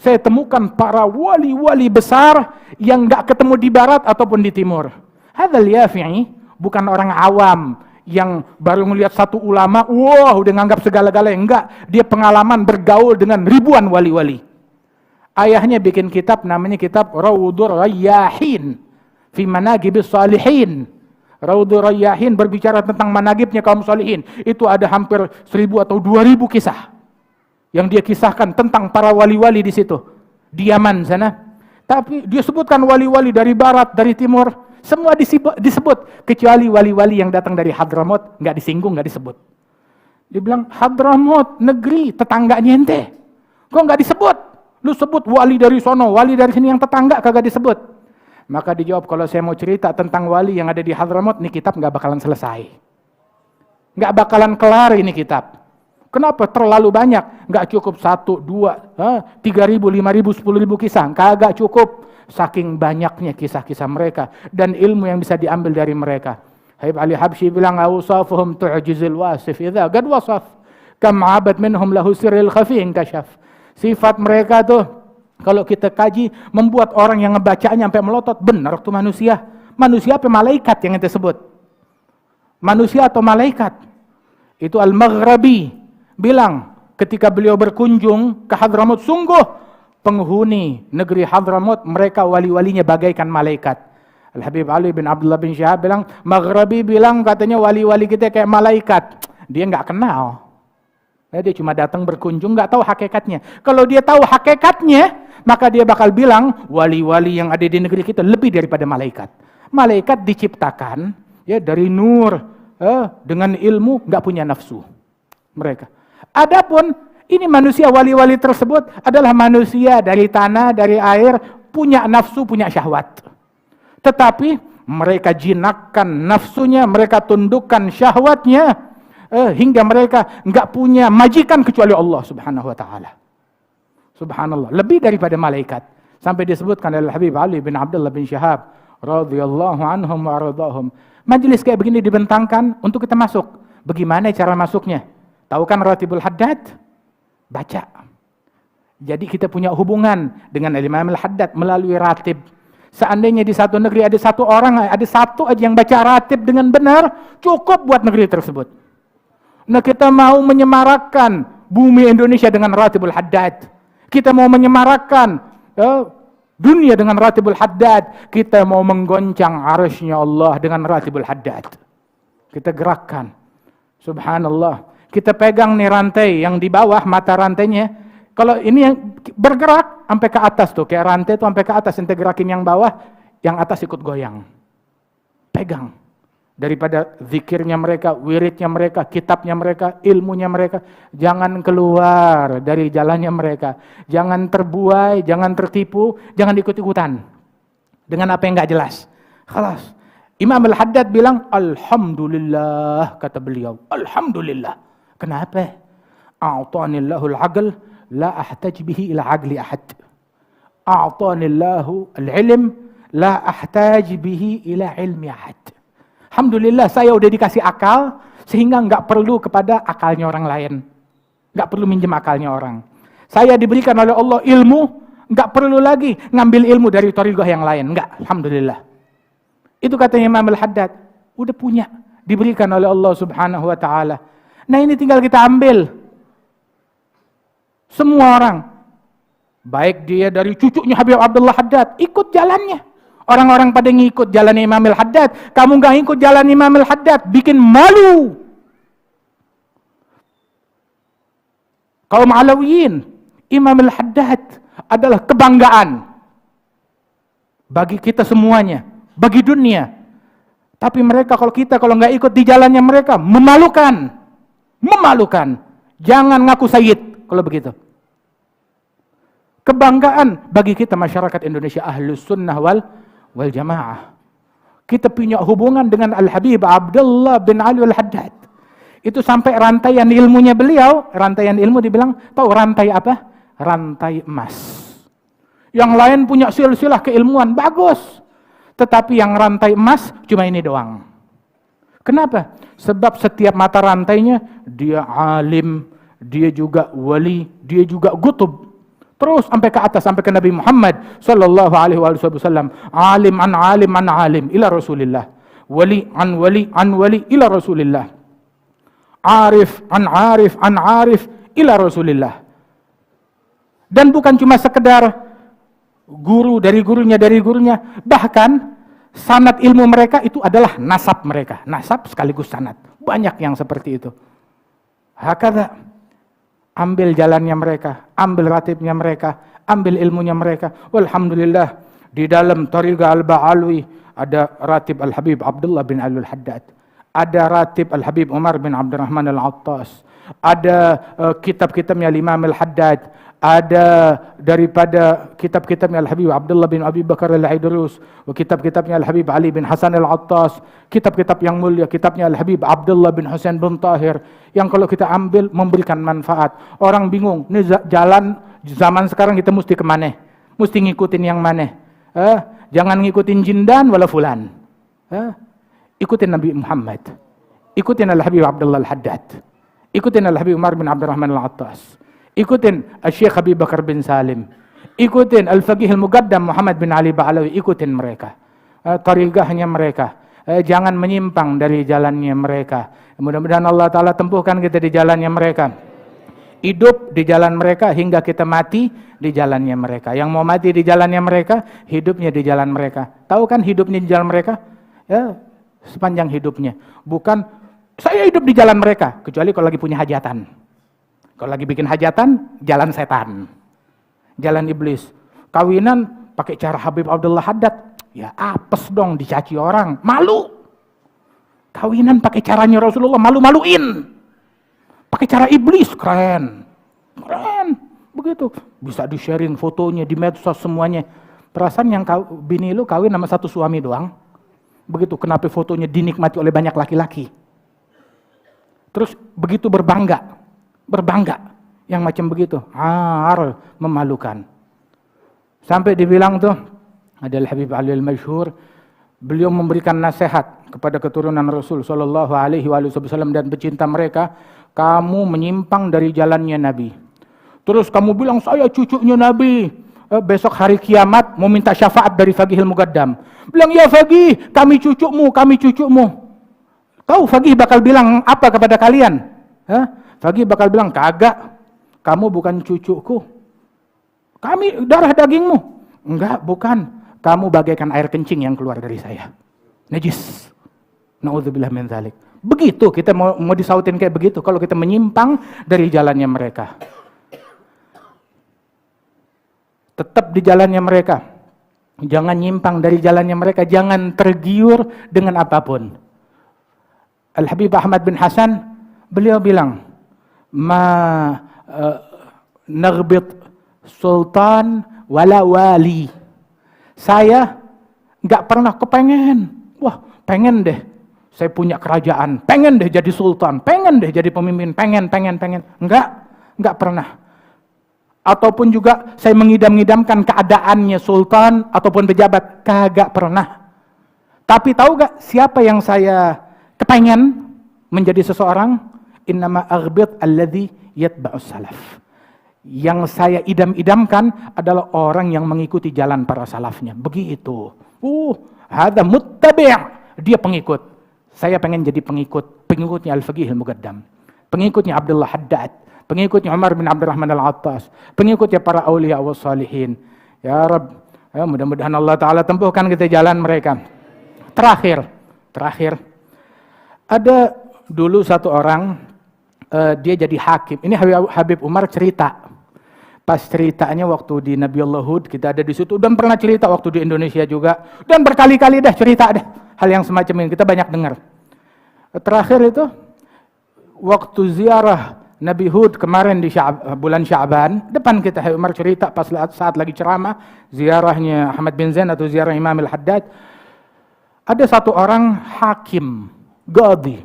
[SPEAKER 1] Saya temukan para wali-wali besar yang enggak ketemu di barat ataupun di timur. Hadzal Yafi'i bukan orang awam yang baru melihat satu ulama, wah udah nganggap segala-galanya. Enggak, dia pengalaman bergaul dengan ribuan wali-wali. Ayahnya bikin kitab namanya kitab Raudhur Rayyahin fi Manaqibis Shalihin. Raudhur Rayyahin berbicara tentang managibnya kaum sholihin. Itu ada hampir 1000 atau 2000 kisah yang dia kisahkan tentang para wali-wali di situ, di Yaman sana. Tapi dia sebutkan wali-wali dari barat, dari timur, semua disebut, kecuali wali-wali yang datang dari Hadramaut, nggak disinggung, nggak disebut. Dia bilang, Hadramaut, negeri tetangganya ente, kok nggak disebut? Lu sebut wali dari sono, wali dari sini yang tetangga kagak disebut. Maka dijawab, kalau saya mau cerita tentang wali yang ada di Hadramaut, ini kitab nggak bakalan selesai, nggak bakalan kelar ini kitab. Kenapa? Terlalu banyak. Nggak cukup 1, 2, 3.000, 5.000, 10.000 kisah. Kagak cukup. Saking banyaknya kisah-kisah mereka. Dan ilmu yang bisa diambil dari mereka. Habib Ali Habsyi bilang, awsafuhum tu'jizil wasif idza qad wasaf. Kam abad minhum lahu sirril khafi inkashaf. Sifat mereka tuh, kalau kita kaji, membuat orang yang ngebacanya sampai melotot. Benar tuh manusia. Manusia apa malaikat yang kita sebut? Manusia atau malaikat? Itu Al-Maghrabi bilang ketika beliau berkunjung ke Hadramaut, sungguh penghuni negeri Hadramaut mereka wali-walinya bagaikan malaikat. Al-Habib Ali bin Abdullah bin Syahab bilang, Maghrabi bilang katanya wali-wali kita kayak malaikat. Dia nggak kenal. Dia cuma datang berkunjung, nggak tahu hakikatnya. Kalau dia tahu hakikatnya, maka dia bakal bilang wali-wali yang ada di negeri kita lebih daripada malaikat. Malaikat diciptakan ya dari nur, dengan ilmu, nggak punya nafsu mereka. Adapun ini manusia wali-wali tersebut adalah manusia dari tanah, dari air, punya nafsu, punya syahwat. Tetapi mereka jinakkan nafsunya, mereka tundukkan syahwatnya, hingga mereka enggak punya majikan kecuali Allah Subhanahu wa taala. Subhanallah, lebih daripada malaikat. Sampai disebutkan oleh Habib Ali bin Abdullah bin Syahab radhiyallahu anhum wa ardhahum. Majelis kayak begini dibentangkan untuk kita masuk. Bagaimana cara masuknya? Tahu kan Ratibul Haddad? Baca. Jadi kita punya hubungan dengan Imam Al-Haddad melalui ratib. Seandainya di satu negeri ada satu orang, ada satu aja yang baca ratib dengan benar, cukup buat negeri tersebut. Nah kita mau menyemarakkan bumi Indonesia dengan Ratibul Haddad. Kita mau menyemarakkan dunia dengan Ratibul Haddad. Kita mau menggoncang arsy-Nya Allah dengan Ratibul Haddad. Kita gerakkan. Subhanallah. Kita pegang nih rantai yang di bawah, mata rantainya. Kalau ini yang bergerak sampai ke atas tuh, kayak rantai tuh sampai ke atas, ente gerakin yang bawah, yang atas ikut goyang. Pegang. Daripada zikirnya mereka, wiridnya mereka, kitabnya mereka, ilmunya mereka. Jangan keluar dari jalannya mereka. Jangan terbuai, jangan tertipu, jangan ikut-ikutan. Dengan apa yang gak jelas. Khalas. Imam Al-Haddad bilang, Alhamdulillah, kata beliau. Alhamdulillah. Kenapa? A'tanillahul aql, la ahtaj bihi ila aqli ahad. A'tanillahu al-ilm, la ahtaj bihi ila ilmi ahad. Alhamdulillah saya udah dikasih akal, sehingga nggak perlu kepada akalnya orang lain. Nggak perlu minjem akalnya orang. Saya diberikan oleh Allah ilmu, nggak perlu lagi ngambil ilmu dari thariqah yang lain. Nggak, Alhamdulillah. Itu katanya Imam Al-Haddad. Udah punya, diberikan oleh Allah Subhanahu wa ta'ala. Nah ini tinggal kita ambil. Semua orang, baik dia dari cucunya Habib Abdullah Haddad, ikut jalannya. Orang-orang pada ngikut jalan Imam Al-Haddad, kamu gak ikut jalan Imam Al-Haddad, bikin malu. Kaum Alawiyin, Imam Al-Haddad adalah kebanggaan bagi kita semuanya, bagi dunia. Tapi mereka kalau nggak ikut di jalannya mereka, memalukan. Memalukan. Jangan ngaku sayyid kalau begitu. Kebanggaan bagi kita masyarakat Indonesia Ahlus Sunnah wal Jamaah. Kita punya hubungan dengan Al-Habib Abdullah bin Ali Al-Haddad. Itu sampai rantaian ilmunya beliau, rantaian ilmu dibilang, tahu rantai apa? Rantai emas. Yang lain punya silsilah keilmuan, bagus. Tetapi yang rantai emas cuma ini doang. Kenapa? Sebab setiap mata rantainya, dia alim, dia juga wali, dia juga gutub. Terus sampai ke atas, sampai ke Nabi Muhammad sallallahu alaihi wasallam. Alim an alim an alim ila Rasulillah. Wali an wali an wali ila Rasulillah. Arif an arif an arif ila Rasulillah. Dan bukan cuma sekedar guru dari gurunya, bahkan sanad ilmu mereka itu adalah nasab mereka. Nasab sekaligus sanad. Banyak yang seperti itu. Hakadha. Ambil jalannya mereka, ambil ratibnya mereka, ambil ilmunya mereka. Walhamdulillah, di dalam Thariqah Al-Ba'alwi ada ratib Al-Habib Abdullah bin Ali Al-Haddad. Ada ratib Al-Habib Umar bin Abdurrahman Al-Attas. Ada kitab-kitabnya Imam Al-Haddad. Ada daripada kitab-kitabnya Al-Habib Abdullah bin Abi Bakar Al-Aidrus, kitab-kitabnya Al-Habib Ali bin Hasan Al-Attas, kitab-kitab yang mulia, kitabnya Al-Habib Abdullah bin Husain bin Tahir, yang kalau kita ambil memberikan manfaat. Orang bingung, ini jalan zaman sekarang kita mesti kemana? Mesti ngikutin yang mana? Jangan ngikutin jindan wala fulan. Ikutin Nabi Muhammad. Ikutin Al-Habib Abdullah Al-Haddad. Ikutin Al-Habib Umar bin Abdurrahman Al-Attas. Ikutin Al-Syekh Habib Bakar bin Salim. Ikutin Al-Faqih Al-Muqaddam Muhammad bin Ali Ba'alawi. Ikutin mereka. Tariqahnya mereka. Jangan menyimpang dari jalannya mereka. Mudah-mudahan Allah Ta'ala tempuhkan kita di jalannya mereka. Hidup di jalan mereka hingga kita mati di jalannya mereka. Yang mau mati di jalannya mereka, hidupnya di jalan mereka. Tahu kan hidupnya di jalan mereka? Ya, sepanjang hidupnya. Bukan, saya hidup di jalan mereka. Kecuali kalau lagi punya hajatan. Kalau lagi bikin hajatan, jalan setan. Jalan iblis. Kawinan pakai cara Habib Abdullah Haddad. Ya apes dong, dicaci orang. Malu. Kawinan pakai caranya Rasulullah, malu-maluin. Pakai cara iblis, keren. Keren. Begitu. Bisa di-sharing fotonya, di medsos semuanya. Perasaan yang bini lu kawin sama satu suami doang. Begitu, kenapa fotonya dinikmati oleh banyak laki-laki. Terus begitu berbangga. Yang macam begitu, memalukan. Sampai dibilang tuh, ada Al-Habib Ali Al-Masyhur, beliau memberikan nasihat kepada keturunan Rasul sallallahu alaihi wasallam dan pecinta mereka, kamu menyimpang dari jalannya Nabi. Terus kamu bilang, saya cucunya Nabi, besok hari kiamat mau minta syafaat dari Faqih Al-Muqaddam. Bilang, ya Faqih, kami cucumu. Tahu Faqih bakal bilang apa kepada kalian? Faqih bakal bilang, kagak, kamu bukan cucuku. Kami darah dagingmu. Enggak, bukan. Kamu bagaikan air kencing yang keluar dari saya. Najis. Na'udzubillah min dzalik. Begitu kita mau disautin kayak begitu kalau kita menyimpang dari jalannya mereka. Tetap di jalannya mereka. Jangan nyimpang dari jalannya mereka, jangan tergiur dengan apapun. Al-Habib Ahmad bin Hasan, beliau bilang, nagbit sultan wala wali. Saya nggak pernah kepengen, pengen deh saya punya kerajaan, pengen deh jadi sultan, pengen deh jadi pemimpin, pengen. Nggak pernah. Ataupun juga saya mengidam-idamkan keadaannya sultan ataupun pejabat, kagak pernah. Tapi tahu gak siapa yang saya kepengen menjadi seseorang? Innama aghbit alladhi yatba'us salaf. Yang saya idam-idamkan adalah orang yang mengikuti jalan para salafnya. Begitu. Hadza muttabi'. Dia pengikut. Saya pengen jadi pengikutnya Al-Faqih Al-Muqaddam. Pengikutnya Abdullah Haddad. Pengikutnya Umar bin Abdurrahman Al-Attas, pengikutnya para aulia wa salihin. Ya Rabb, mudah-mudahan Allah Ta'ala tempuhkan kita jalan mereka. Terakhir, ada dulu satu orang, dia jadi hakim. Ini Habib Umar cerita. Pas ceritanya waktu di Nabiullah Hud, kita ada di situ, dan pernah cerita waktu di Indonesia juga, dan berkali-kali dah cerita dah. Hal yang semacam ini, kita banyak dengar. Terakhir itu, waktu ziarah Nabi Hud kemarin di bulan Sya'ban, depan kita Umar cerita pas saat lagi ceramah, ziarahnya Ahmad bin Zain atau ziarah Imam Al-Haddad, ada satu orang hakim, qadhi.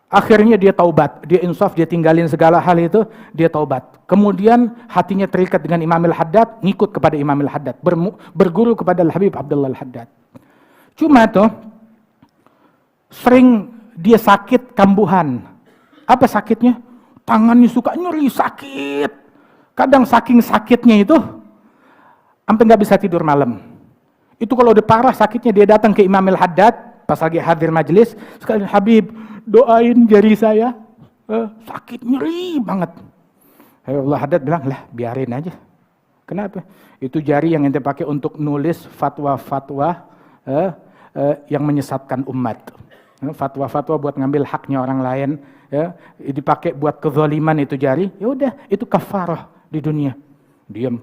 [SPEAKER 1] Akhirnya dia taubat, dia insaf, dia tinggalin segala hal itu, dia taubat. Kemudian hatinya terikat dengan Imam Al-Haddad, ngikut kepada Imam Al-Haddad, berguru kepada Al-Habib Abdullah Al-Haddad. Cuma tuh, sering dia sakit kambuhan. Apa sakitnya? Tangannya suka nyeri, sakit. Kadang saking sakitnya itu, sampai nggak bisa tidur malam. Itu kalau udah parah sakitnya, dia datang ke Imam Al-Haddad, pas lagi hadir majelis, sekalian, Habib, doain jari saya, sakit, nyeri banget. Allah Haddad bilang, lah biarin aja. Kenapa? Itu jari yang ente pakai untuk nulis fatwa-fatwa yang menyesatkan umat. Fatwa-fatwa buat ngambil haknya orang lain, ya, dipakai buat kezaliman itu jari, ya udah itu kafarah di dunia. Diam.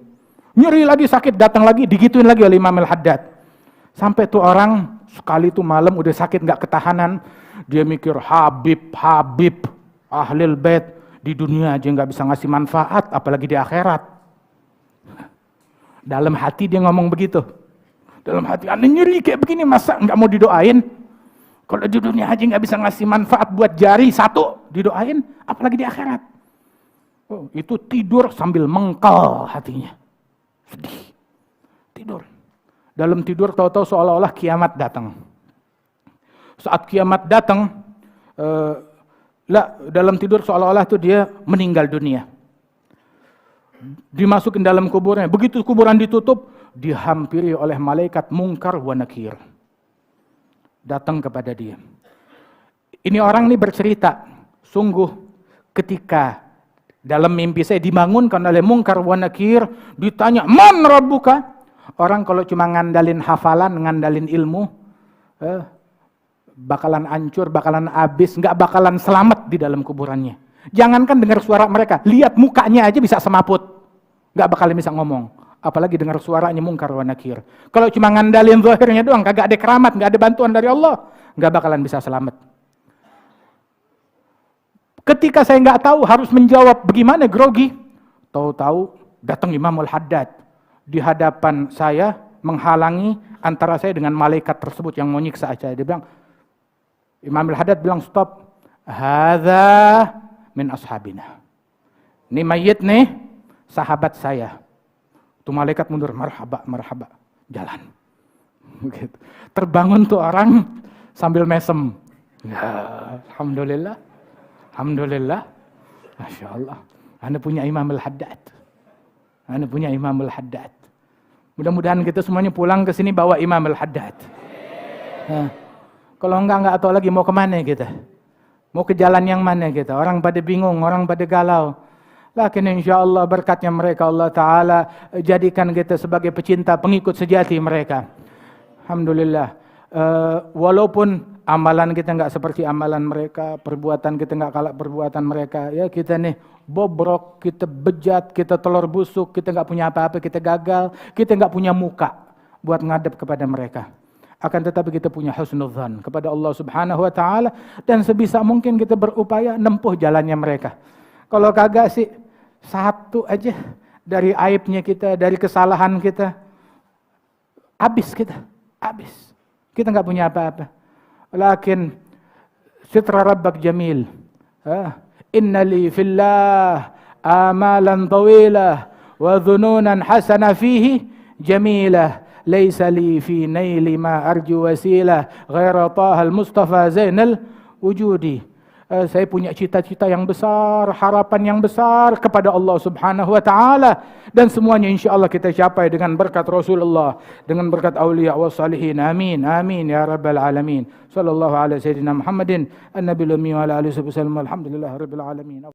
[SPEAKER 1] Nyeri lagi, sakit, datang lagi, digituin lagi oleh Imam Al-Haddad. Sampai tuh orang sekali tuh malam udah sakit nggak ketahanan, dia mikir Habib Ahlul Bait di dunia aja nggak bisa ngasih manfaat, apalagi di akhirat. Dalam hati dia ngomong begitu. Dalam hati, aneh nyeri kayak begini, masa nggak mau didoain? Kalau di dunia aja nggak bisa ngasih manfaat buat jari satu, didoain, apalagi di akhirat. Itu tidur sambil mengkel hatinya. Sedih. Tidur. Dalam tidur tahu-tahu seolah-olah kiamat datang. Saat kiamat datang, dalam tidur seolah-olah itu dia meninggal dunia. Dimasukin dalam kuburnya. Begitu kuburan ditutup, dihampiri oleh malaikat Munkar wa Nakir. Datang kepada dia. Ini orang ini bercerita, sungguh ketika dalam mimpi saya dibangunkan oleh Munkar wa Nakir, ditanya, "Man rabbuka?" Orang kalau cuma ngandalin hafalan, ngandalin ilmu, bakalan hancur, bakalan habis, nggak bakalan selamat di dalam kuburannya. Jangankan dengar suara mereka, lihat mukanya aja bisa semaput, nggak bakalan bisa ngomong. Apalagi dengar suaranya Munkar wa Nakir. Kalau cuma ngandalin zahirnya doang, kagak ada keramat, nggak ada bantuan dari Allah, nggak bakalan bisa selamat. Ketika saya nggak tahu harus menjawab bagaimana, grogi, tahu-tahu datang Imam Al-Haddad di hadapan saya, menghalangi antara saya dengan malaikat tersebut yang mau nyiksa saya. Dia bilang, Imam Al-Haddad bilang, stop, hadza min ashabina. Ini mayit nih, sahabat saya. Itu malaikat mundur, marhaba, jalan. Begitu. Terbangun tuh orang sambil mesem. Ya, alhamdulillah, Masya Allah. Anda punya Imam Al-Haddad. Mudah-mudahan kita semuanya pulang ke sini bawa Imam Al-Haddad. Kalau enggak tahu lagi mau kemana kita. Mau ke jalan yang mana kita. Orang pada bingung, orang pada galau. Lakin insyaAllah berkatnya mereka Allah Ta'ala jadikan kita sebagai pecinta pengikut sejati mereka. Alhamdulillah. Walaupun amalan kita enggak seperti amalan mereka, perbuatan kita enggak kalah perbuatan mereka, ya kita nih bobrok, kita bejat, kita telur busuk, kita enggak punya apa-apa, kita gagal, kita enggak punya muka buat ngadep kepada mereka. Akan tetapi kita punya husnudzan kepada Allah Subhanahu wa taala dan sebisa mungkin kita berupaya nempuh jalannya mereka. Kalau kagak sih satu aja dari aibnya kita, dari kesalahan kita, habis kita, habis. Kita enggak punya apa-apa. Lakin sitra rabbak jamil. Inna li fillah amalan tawilah wa dhununan hasana fihi jamilah. Laisa li fi naili ma arju wasilah ghaira taha al-mustafa zainal wujudi. Saya punya cita-cita yang besar, harapan yang besar kepada Allah Subhanahu wa taala dan semuanya insyaallah kita capai dengan berkat Rasulullah, dengan berkat auliya was salihin. Amin. Amin ya rabbal alamin. Sallallahu ala sayyidina Muhammadin an-nabiyil ummi wa ala alihi wasallam. Alhamdulillahirabbil alamin.